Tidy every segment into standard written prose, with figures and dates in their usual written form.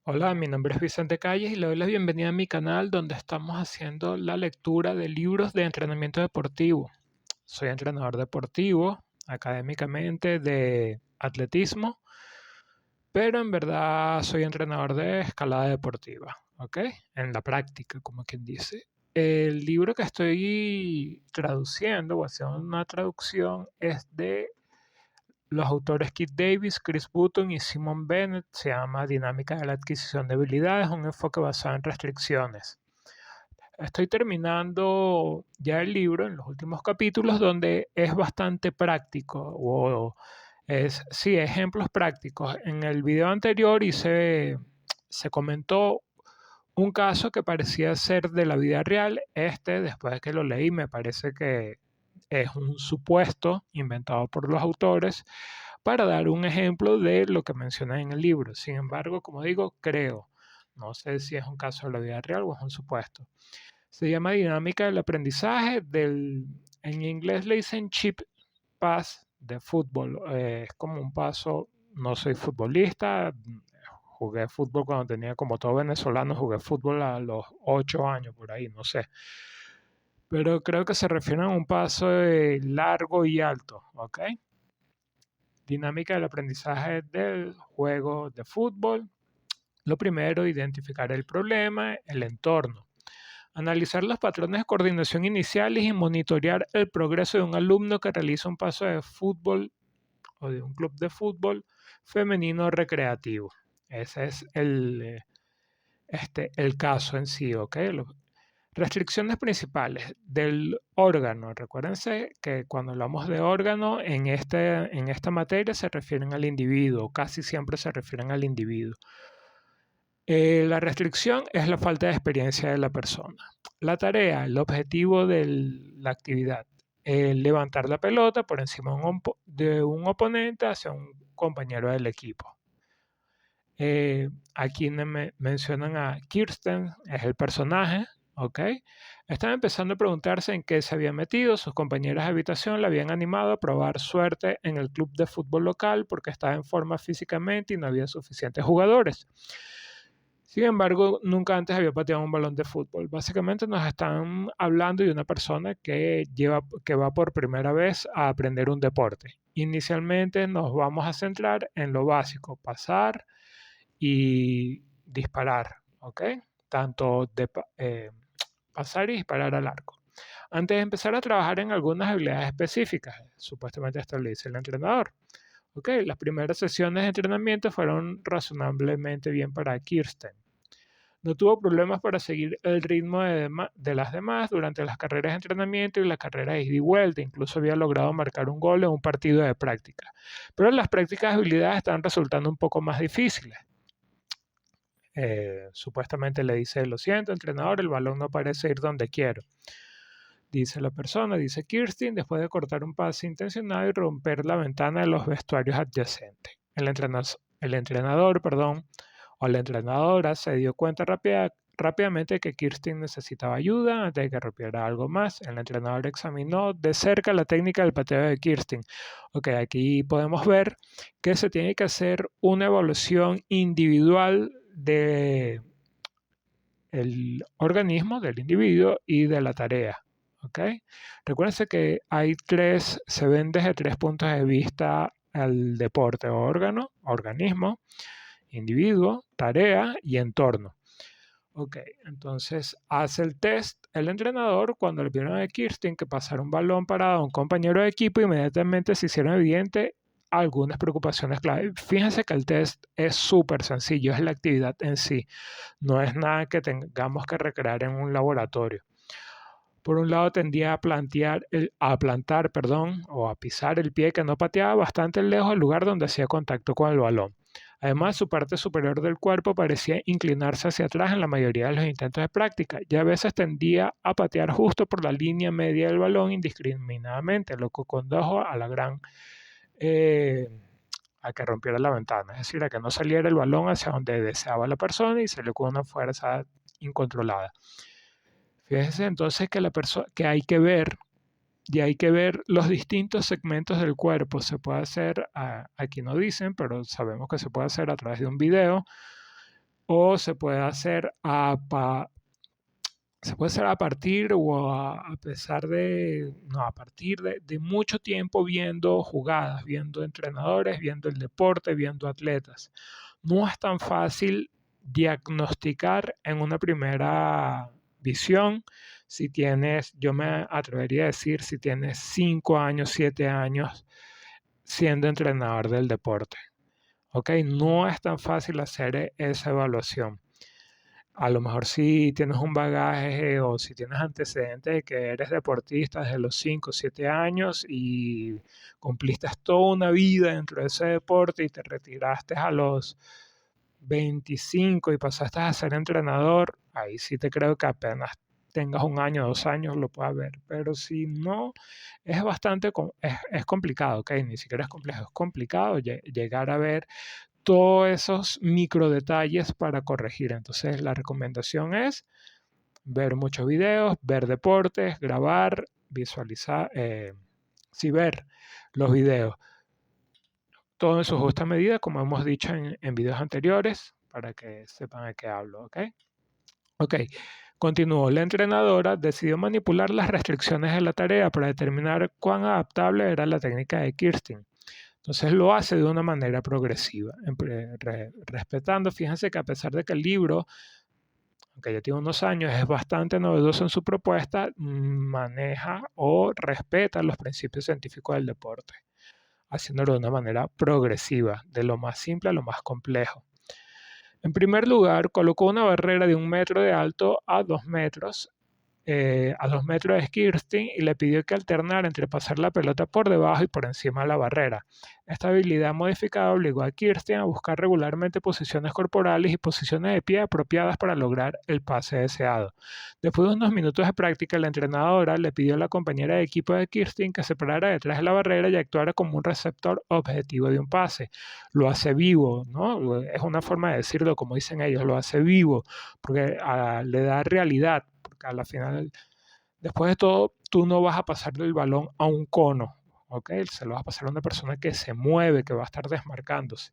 Hola, mi nombre es Vicente Calles y le doy la bienvenida a mi canal donde estamos haciendo la lectura de libros de entrenamiento deportivo. Soy entrenador deportivo, académicamente de atletismo, pero en verdad soy entrenador de escalada deportiva, ¿ok? En la práctica, como quien dice. El libro que estoy traduciendo o haciendo una traducción es de los autores Keith Davis, Chris Button y Simon Bennett. Se llama Dinámica de la adquisición de habilidades, un enfoque basado en restricciones. Estoy terminando ya el libro en los últimos capítulos donde es bastante práctico o sí, ejemplos prácticos. En el video anterior se comentó un caso que parecía ser de la vida real. Después de que lo leí, me parece que es un supuesto inventado por los autores para dar un ejemplo de lo que menciona en el libro. Sin embargo, como digo, creo. No sé si es un caso de la vida real o es un supuesto. Se llama dinámica del aprendizaje. En inglés le dicen chip pass de fútbol. Es como un paso, no soy futbolista, jugué fútbol cuando tenía, como todo venezolano, jugué fútbol a los 8 años por ahí, no sé. Pero creo que se refiere a un paso largo y alto, ¿ok? Dinámica del aprendizaje del juego de fútbol. Lo primero, identificar el problema, el entorno. Analizar los patrones de coordinación iniciales y monitorear el progreso de un alumno que realiza un paso de fútbol o de un club de fútbol femenino recreativo. Ese es el caso en sí, ¿ok? Restricciones principales del órgano. Recuérdense que cuando hablamos de órgano en esta materia se refieren al individuo, casi siempre se refieren al individuo. La restricción es la falta de experiencia de la persona. La tarea, el objetivo de la actividad, levantar la pelota por encima de un oponente hacia un compañero del equipo. Aquí mencionan a Kirsten, es el personaje, ¿ok? Estaba empezando a preguntarse en qué se había metido. Sus compañeras de habitación la habían animado a probar suerte en el club de fútbol local porque estaba en forma físicamente y no había suficientes jugadores. Sin embargo, nunca antes había pateado un balón de fútbol. Básicamente nos están hablando de una persona que va por primera vez a aprender un deporte. Inicialmente nos vamos a centrar en lo básico, pasar y disparar, ¿ok? Tanto pasar y disparar al arco. Antes de empezar a trabajar en algunas habilidades específicas, supuestamente esto le dice el entrenador. Ok, las primeras sesiones de entrenamiento fueron razonablemente bien para Kirsten. No tuvo problemas para seguir el ritmo de las demás durante las carreras de entrenamiento y la carrera de ida y vuelta. Incluso había logrado marcar un gol en un partido de práctica. Pero las prácticas de habilidades están resultando un poco más difíciles. Supuestamente le dice, lo siento, entrenador, el balón no parece ir donde quiero. Dice la persona, dice Kirsten, después de cortar un pase intencionado y romper la ventana de los vestuarios adyacentes. El entrenador, perdón, o la entrenadora se dio cuenta rápidamente que Kirsten necesitaba ayuda antes de que rompiera algo más. El entrenador examinó de cerca la técnica del pateo de Kirsten. Ok, aquí podemos ver que se tiene que hacer una evaluación individual de el organismo, del individuo y de la tarea. ¿Ok? Recuérdense que se ven desde tres puntos de vista al deporte: órgano, organismo, individuo, tarea y entorno. Ok, entonces hace el test el entrenador cuando le pidieron a Kirsten que pasara un balón parado a un compañero de equipo. Inmediatamente se hicieron evidentes algunas preocupaciones clave. Fíjense que el test es súper sencillo, es la actividad en sí, no es nada que tengamos que recrear en un laboratorio. Por un lado tendía a plantar, perdón, o a pisar el pie que no pateaba bastante lejos del lugar donde hacía contacto con el balón. Además, su parte superior del cuerpo parecía inclinarse hacia atrás en la mayoría de los intentos de práctica, y a veces tendía a patear justo por la línea media del balón indiscriminadamente, lo que condujo a la gran eh, a que rompiera la ventana, es decir, a que no saliera el balón hacia donde deseaba la persona y salió con una fuerza incontrolada. Fíjese entonces que hay que ver y hay que ver los distintos segmentos del cuerpo. Se puede hacer, aquí no dicen, pero sabemos que se puede hacer a través de un video, o se puede hacer se puede hacer a partir o a pesar de, no, a partir de mucho tiempo viendo jugadas, viendo entrenadores, viendo el deporte, viendo atletas. No es tan fácil diagnosticar en una primera visión si tienes, yo me atrevería a decir, si tienes 5 años, 7 años siendo entrenador del deporte. ¿Ok? No es tan fácil hacer esa evaluación. A lo mejor si tienes un bagaje o si tienes antecedentes de que eres deportista desde los 5 o 7 años y cumpliste toda una vida dentro de ese deporte y te retiraste a los 25 y pasaste a ser entrenador, ahí sí te creo que apenas tengas 1 año, 2 años lo puedas ver. Pero si no, es bastante, es complicado, ¿ok? Ni siquiera es complejo, es complicado llegar a ver todos esos micro detalles para corregir. Entonces la recomendación es ver muchos videos, ver deportes, grabar, visualizar, sí, ver los videos. Todo en su justa medida, como hemos dicho en videos anteriores, para que sepan de qué hablo, ¿ok? Ok, continuó. La entrenadora decidió manipular las restricciones de la tarea para determinar cuán adaptable era la técnica de Kirsten. Entonces lo hace de una manera progresiva, respetando, fíjense que a pesar de que el libro, aunque ya tiene unos años, es bastante novedoso en su propuesta, maneja o respeta los principios científicos del deporte, haciéndolo de una manera progresiva, de lo más simple a lo más complejo. En primer lugar, colocó una barrera de 1 metro de alto a 2 metros de Kirsten y le pidió que alternara entre pasar la pelota por debajo y por encima de la barrera. Esta habilidad modificada obligó a Kirsten a buscar regularmente posiciones corporales y posiciones de pie apropiadas para lograr el pase deseado. Después de unos minutos de práctica, la entrenadora le pidió a la compañera de equipo de Kirsten que se parara detrás de la barrera y actuara como un receptor objetivo de un pase. Lo hace vivo, ¿no? Es una forma de decirlo, como dicen ellos, lo hace vivo, porque le da realidad. A la final, después de todo, tú no vas a pasarle el balón a un cono, ¿ok? Se lo vas a pasar a una persona que se mueve, que va a estar desmarcándose.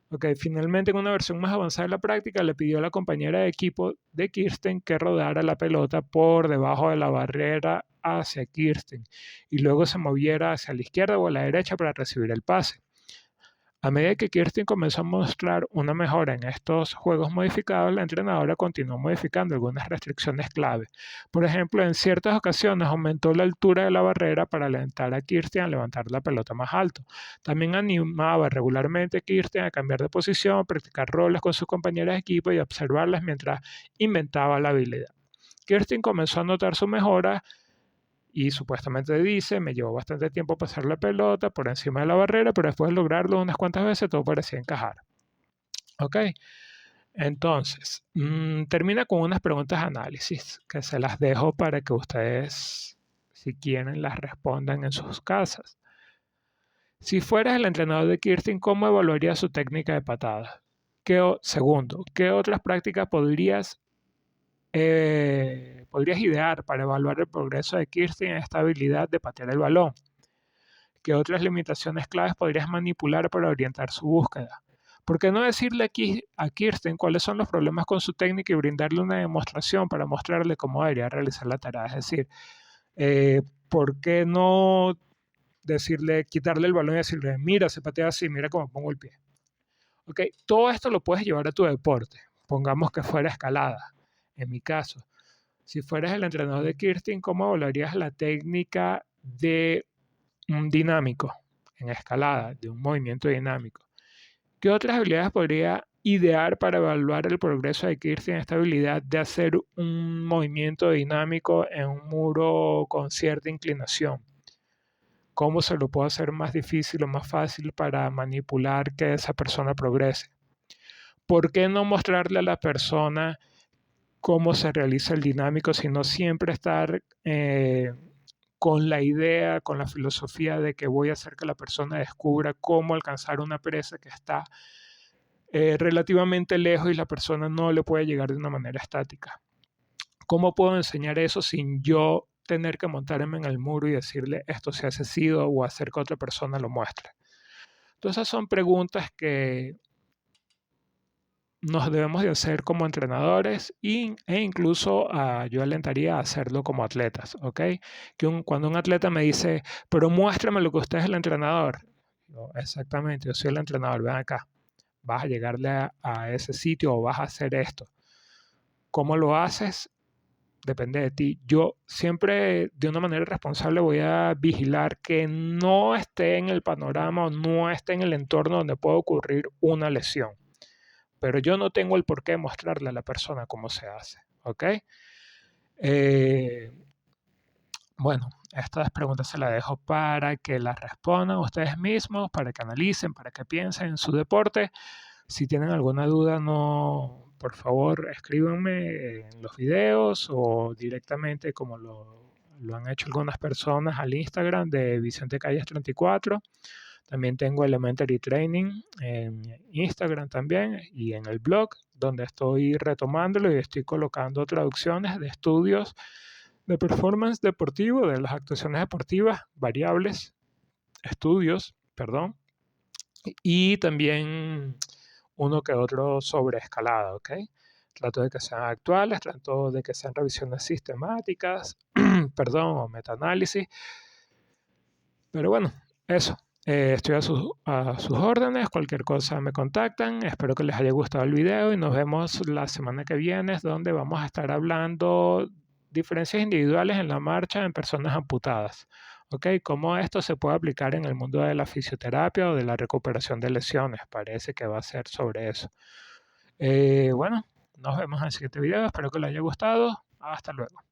Ok, finalmente en una versión más avanzada de la práctica le pidió a la compañera de equipo de Kirsten que rodara la pelota por debajo de la barrera hacia Kirsten y luego se moviera hacia la izquierda o a la derecha para recibir el pase. A medida que Kirsten comenzó a mostrar una mejora en estos juegos modificados, la entrenadora continuó modificando algunas restricciones clave. Por ejemplo, en ciertas ocasiones aumentó la altura de la barrera para alentar a Kirsten a levantar la pelota más alto. También animaba regularmente a Kirsten a cambiar de posición, practicar roles con sus compañeras de equipo y observarlas mientras inventaba la habilidad. Kirsten comenzó a notar su mejora y supuestamente dice, me llevó bastante tiempo pasar la pelota por encima de la barrera, pero después de lograrlo unas cuantas veces todo parecía encajar. Ok, entonces, termina con unas preguntas de análisis que se las dejo para que ustedes, si quieren, las respondan en sus casas. Si fueras el entrenador de Kirsten, ¿cómo evaluarías su técnica de patadas? Segundo, ¿qué otras prácticas podrías idear para evaluar el progreso de Kirsten en esta habilidad de patear el balón? ¿Qué otras limitaciones claves podrías manipular para orientar su búsqueda? ¿Por qué no decirle aquí a Kirsten cuáles son los problemas con su técnica y brindarle una demostración para mostrarle cómo debería realizar la tarea? Es decir, ¿por qué no decirle, quitarle el balón y decirle, mira, se patea así, mira cómo pongo el pie? Ok, todo esto lo puedes llevar a tu deporte. Pongamos que fuera escalada, en mi caso. Si fueras el entrenador de Kirsten, ¿cómo evaluarías la técnica de un dinámico en escalada, de un movimiento dinámico? ¿Qué otras habilidades podría idear para evaluar el progreso de Kirsten en esta habilidad de hacer un movimiento dinámico en un muro con cierta inclinación? ¿Cómo se lo puedo hacer más difícil o más fácil para manipular que esa persona progrese? ¿Por qué no mostrarle a la persona cómo se realiza el dinámico, sino siempre estar con la idea, con la filosofía de que voy a hacer que la persona descubra cómo alcanzar una presa que está relativamente lejos y la persona no le puede llegar de una manera estática? ¿Cómo puedo enseñar eso sin yo tener que montarme en el muro y decirle esto se hace así o hacer que otra persona lo muestre? Entonces esas son preguntas que nos debemos de hacer como entrenadores e incluso yo alentaría a hacerlo como atletas, ¿ok? Cuando un atleta me dice, pero muéstrame lo que usted es el entrenador. Exactamente, yo soy el entrenador, ven acá, vas a llegarle a ese sitio o vas a hacer esto. ¿Cómo lo haces? Depende de ti. Yo siempre de una manera responsable voy a vigilar que no esté en el panorama o no esté en el entorno donde pueda ocurrir una lesión. Pero yo no tengo el por qué mostrarle a la persona cómo se hace. ¿Ok? Eh, bueno, estas preguntas se las dejo para que las respondan ustedes mismos, para que analicen, para que piensen en su deporte. Si tienen alguna duda, no, por favor, escríbanme en los videos o directamente como lo han hecho algunas personas al Instagram de Vicente Calles 34. También tengo Elementary Training en Instagram también y en el blog donde estoy retomándolo y estoy colocando traducciones de estudios de performance deportivo, de las actuaciones deportivas, variables, estudios, perdón, y también uno que otro sobre escalada, ¿ok? Trato de que sean actuales, trato de que sean revisiones sistemáticas, perdón, o metaanálisis. Pero bueno, eso. Estoy a sus órdenes, cualquier cosa me contactan. Espero que les haya gustado el video y nos vemos la semana que viene, donde vamos a estar hablando diferencias individuales en la marcha en personas amputadas. ¿Ok? ¿Cómo esto se puede aplicar en el mundo de la fisioterapia o de la recuperación de lesiones? Parece que va a ser sobre eso. Bueno, nos vemos en el siguiente video. Espero que les haya gustado. Hasta luego.